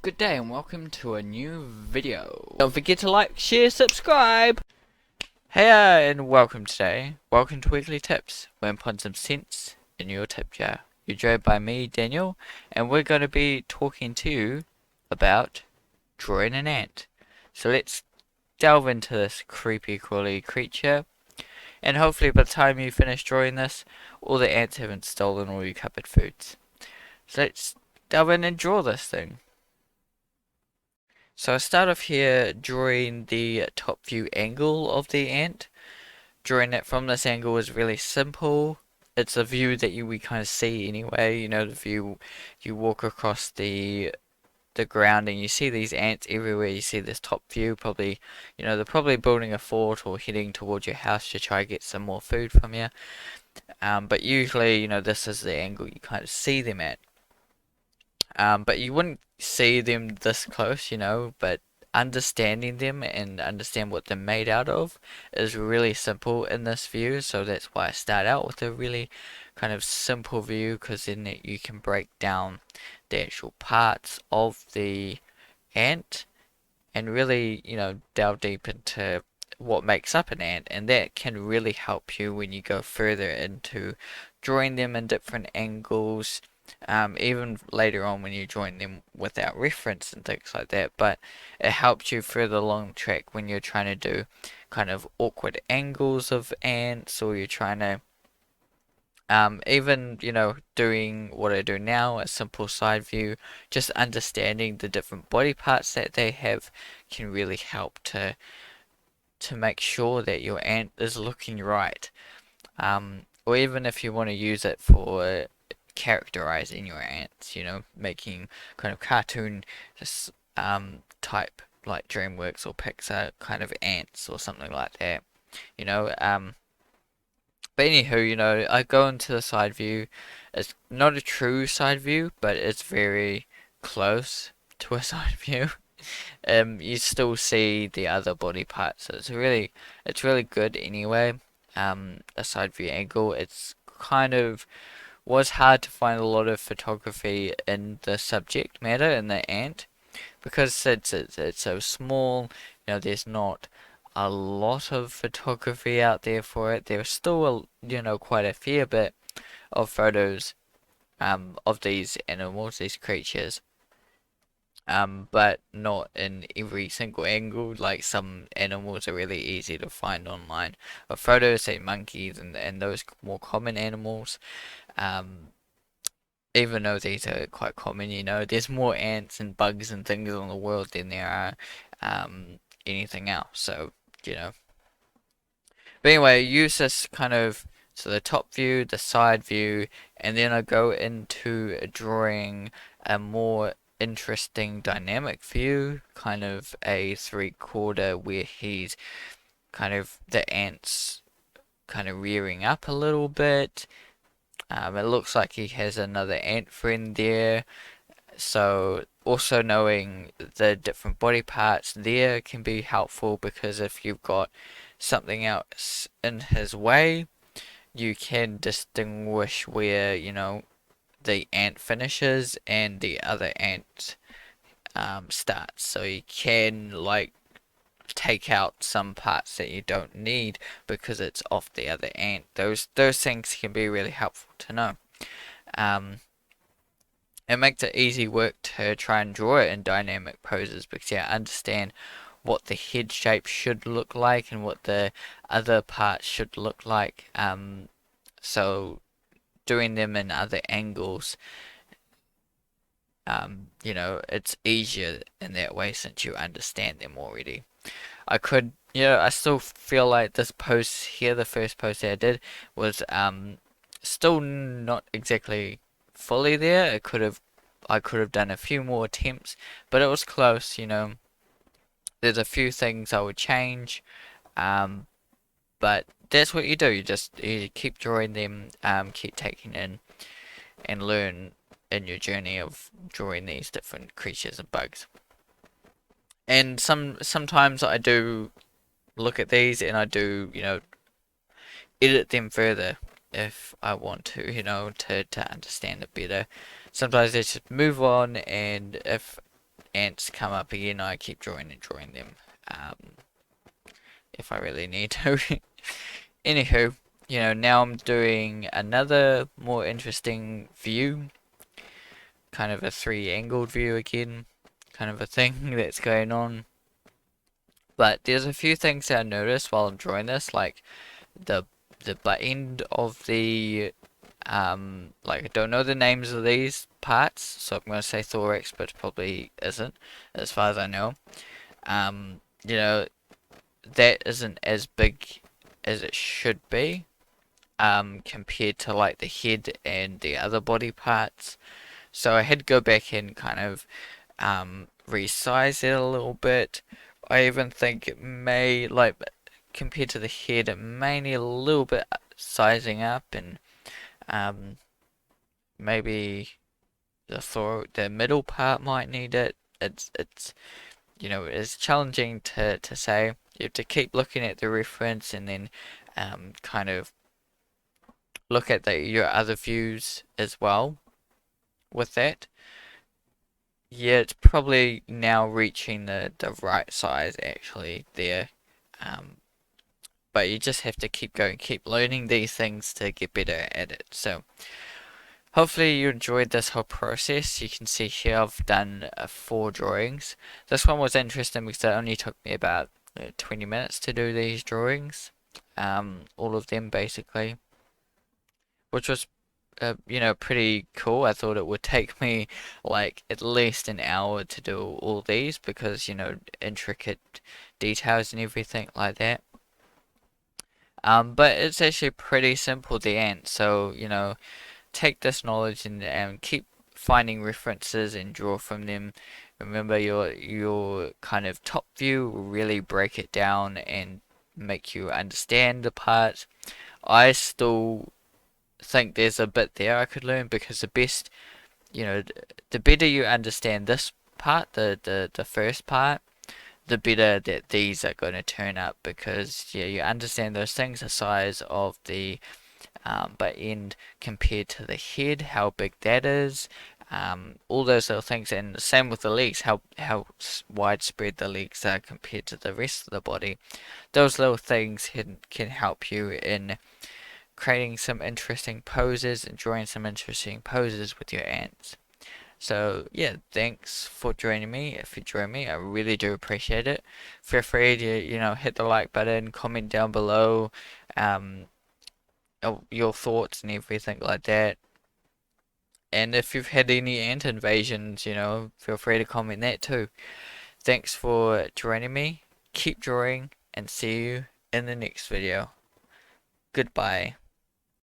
Good day and welcome to a new video. Don't forget to like, share, subscribe! Hey and welcome today. Welcome to Weekly Tips. We're putting some sense in your tip jar. You're joined by me, Daniel, and we're going to be talking to you about drawing an ant. So let's delve into this creepy crawly creature, and hopefully by the time you finish drawing this, all the ants haven't stolen all your cupboard foods. So let's delve in and draw this thing. So I start off here drawing the top view angle of the ant. Drawing it from this angle is really simple. It's a view that we kind of see anyway. You know, the view you walk across the ground and you see these ants everywhere. You see this top view. Probably, you know, they're probably building a fort or heading towards your house to try to get some more food from you. But usually, you know, this is the angle you kind of see them at. But you wouldn't see them this close, you know, but understanding them and understand what they're made out of is really simple in this view. So that's why I start out with a really kind of simple view, because then you can break down the actual parts of the ant and really, you know, delve deep into what makes up an ant, and that can really help you when you go further into drawing them in different angles, even later on when you join them without reference and things like that. But it helps you further along the track when you're trying to do kind of awkward angles of ants, or you're trying to even, you know, doing what I do now, a simple side view, just understanding the different body parts that they have can really help to make sure that your ant is looking right. Or even if you want to use it for characterizing your ants, you know, making kind of cartoon type like DreamWorks or Pixar kind of ants or something like that, you know. But anywho, you know, I go into the side view. It's not a true side view, but it's very close to a side view. You still see the other body parts, so it's really good anyway. A side view angle. It's kind of was hard to find a lot of photography in the subject matter in the ant, because it's so small. You know, there's not a lot of photography out there for it. There's still you know, quite a fair bit of photos of these animals, these creatures, but not in every single angle. Like some animals are really easy to find online. But photos, say monkeys and those more common animals, um, even though these are quite common, you know, there's more ants and bugs and things in the world than there are anything else. So, you know. But anyway, use this kind of, so the top view, the side view, and then I go into drawing a more interesting dynamic view, kind of a 3/4 where he's kind of the ants kind of rearing up a little bit. It looks like he has another ant friend there. So also knowing the different body parts there can be helpful, because if you've got something else in his way, you can distinguish where, you know, the ant finishes and the other ant starts. So you can like take out some parts that you don't need because it's off the other ant. Those things can be really helpful to know. It makes it easy work to try and draw it in dynamic poses, because yeah, I understand what the head shape should look like and what the other parts should look like. So doing them in other angles, you know, it's easier in that way since you understand them already. I could, you know, I still feel like this pose here, the first pose that I did, was still not exactly fully there. I could have done a few more attempts, but it was close, you know. There's a few things I would change, but that's what you do. You keep drawing them, keep taking in and learn in your journey of drawing these different creatures and bugs. And sometimes I do look at these and I do, you know, edit them further if I want to, you know, to understand it better. Sometimes I just move on, and if ants come up again, I keep drawing and drawing them. If I really need to. Anywho, now I'm doing another more interesting view, kind of a three-angled view again, kind of a thing that's going on. But there's a few things that I noticed while I'm drawing this, like the butt end of the like I don't know the names of these parts, so I'm gonna say thorax, but it probably isn't, as far as I know. Um, you know, that isn't as big as it should be, compared to like the head and the other body parts. So I had to go back and kind of resize it a little bit. I even think it may, like, compared to the head, it may need a little bit sizing up, and um, maybe the middle part might need it. It's it's challenging to say. You have to keep looking at the reference and then kind of look at your other views as well with that. Yeah, it's probably now reaching the right size actually there. Um, but you just have to keep going, keep learning these things to get better at it. So hopefully you enjoyed this whole process. You can see here I've done 4 drawings. This one was interesting because it only took me about 20 minutes to do these drawings. All of them basically, which was pretty cool. I thought it would take me like at least an hour to do all these because, intricate details and everything like that. But it's actually pretty simple, the ant. So, take this knowledge and keep finding references and draw from them. Remember your kind of top view will really break it down and make you understand the part. I still think there's a bit there I could learn because the better you understand this part, the first part, the better that these are going to turn up because yeah, you understand those things, the size of the butt end compared to the head, how big that is, all those little things, and the same with the legs, how widespread the legs are compared to the rest of the body. Those little things can help you in creating some interesting poses and drawing some interesting poses with your ants. So yeah, thanks for joining me. If you join me, I really do appreciate it. Feel free to, hit the like button, comment down below, um, your thoughts and everything like that. And if you've had any ant invasions, feel free to comment that too. Thanks for joining me. Keep drawing and see you in the next video. Goodbye.